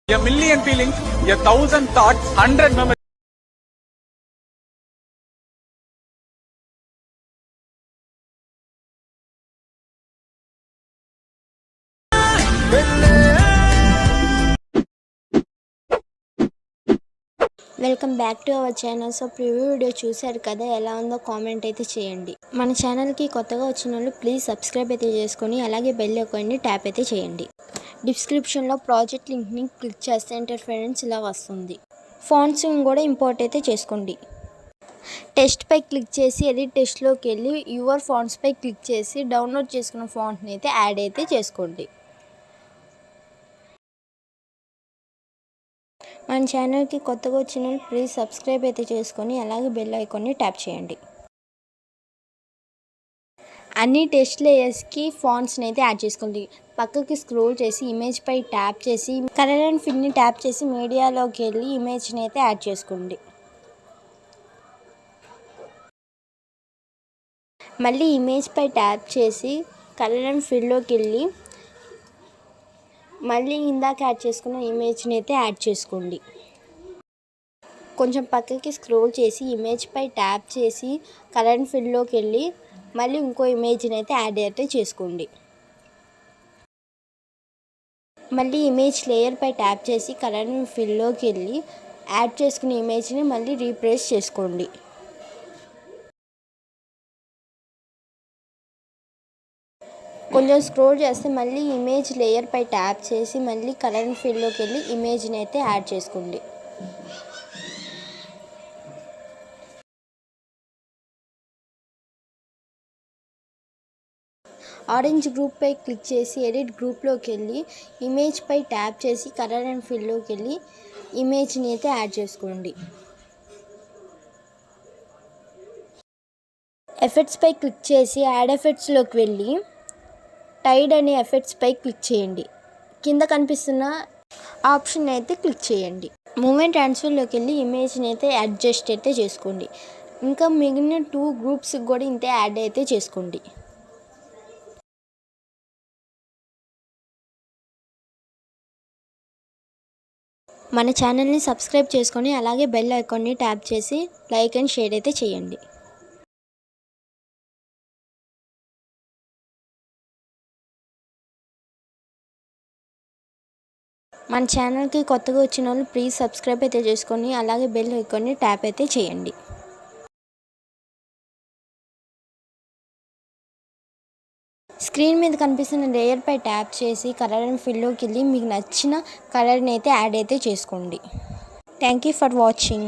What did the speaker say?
A million feelings, a thousand thoughts, 100 memories. Welcome back to our channel. So preview video చూశారు కదా, ఎలా ఉందో comment అయితే చేయండి. మన ఛానల్కి కొత్తగా వచ్చిన వాళ్ళు ప్లీజ్ సబ్స్క్రైబ్ అయితే చేసుకొని అలాగే బెల్ ఐకాన్ని ట్యాప్ అయితే చేయండి. డిస్క్రిప్షన్లో ప్రాజెక్ట్ లింక్ని క్లిక్ చేస్తే ఇంటర్ఫరెన్స్ ఇలా వస్తుంది. ఫాంట్స్ని కూడా ఇంపోర్ట్ అయితే చేసుకోండి. టెస్ట్పై క్లిక్ చేసి ఎడిట్ టెస్ట్లోకి వెళ్ళి యువర్ ఫాంట్స్పై క్లిక్ చేసి డౌన్లోడ్ చేసుకున్న ఫాంట్ని అయితే యాడ్ అయితే చేసుకోండి. మన ఛానల్కి కొత్తగా వచ్చిన వాళ్ళు ప్లీజ్ సబ్స్క్రైబ్ అయితే చేసుకొని అలాగే బెల్ ఐకాన్ని ట్యాప్ చేయండి. అన్ని టెస్ట్ లేయర్స్కి ఫాంట్స్ని అయితే యాడ్ చేసుకోండి. పక్కకి స్క్రోల్ చేసి ఇమేజ్ పై ట్యాప్ చేసి కలర్ అండ్ ఫిల్ని ట్యాప్ చేసి మీడియాలోకి వెళ్ళి ఇమేజ్ని అయితే యాడ్ చేసుకోండి. మళ్ళీ ఇమేజ్ పై ట్యాప్ చేసి కలర్ అండ్ ఫిల్లోకి వెళ్ళి మళ్ళీ ఇందాక యాడ్ చేసుకున్న ఇమేజ్ని అయితే యాడ్ చేసుకోండి. కొంచెం పక్కకి స్క్రోల్ చేసి ఇమేజ్ పై ట్యాప్ చేసి కలర్ అండ్ ఫిల్లోకి వెళ్ళి మళ్ళీ ఇంకో ఇమేజ్ని అయితే యాడ్ అయితే చేసుకోండి. మళ్ళీ ఇమేజ్ లేయర్ పై ట్యాప్ చేసి కలర్ అండ్ ఫిల్లోకి వెళ్ళి యాడ్ చేసుకున్న ఇమేజ్ని మళ్ళీ రీప్లేస్ చేసుకోండి. కొంచెం స్క్రోల్ చేస్తే మళ్ళీ ఇమేజ్ లేయర్ పై ట్యాప్ చేసి మళ్ళీ కలర్ అండ్ ఫిల్లోకి వెళ్ళి ఇమేజ్ని అయితే యాడ్ చేసుకోండి. ఆరెంజ్ గ్రూప్ పై క్లిక్ చేసి ఎడిట్ గ్రూప్లోకి వెళ్ళి ఇమేజ్ పై ట్యాప్ చేసి కలర్ అండ్ ఫిల్లోకి వెళ్ళి ఇమేజ్ని అయితే యాడ్ చేసుకోండి. ఎఫెక్ట్స్ పై క్లిక్ చేసి యాడ్ ఎఫెక్ట్స్లోకి వెళ్ళి టైడ్ అనే ఎఫెక్ట్స్ పై క్లిక్ చేయండి. కింద కనిపిస్తున్న ఆప్షన్ అయితే క్లిక్ చేయండి. మూమెంట్ ట్రాన్స్ఫర్లోకి వెళ్ళి ఇమేజ్ని అయితే అడ్జస్ట్ అయితే చేసుకోండి. ఇంకా మిగిలిన 2 గ్రూప్స్కి కూడా ఇంతే యాడ్ అయితే చేసుకోండి. మన ఛానల్ని సబ్స్క్రైబ్ చేసుకొని అలాగే బెల్ ఐకాన్ని ట్యాప్ చేసి లైక్ అండ్ షేర్ అయితే చేయండి. మన ఛానల్కి కొత్తగా వచ్చిన వాళ్ళు ప్లీజ్ సబ్స్క్రైబ్ అయితే చేసుకొని అలాగే బెల్ ఐకాన్ని ట్యాప్ అయితే చేయండి. స్క్రీన్ మీద కనిపిస్తున్న లేయర్ పై ట్యాప్ చేసి కలర్ అండ్ ఫిల్లోకి వెళ్ళి మీకు నచ్చిన కలర్ని అయితే యాడ్ అయితే చేసుకోండి. Thank you for watching.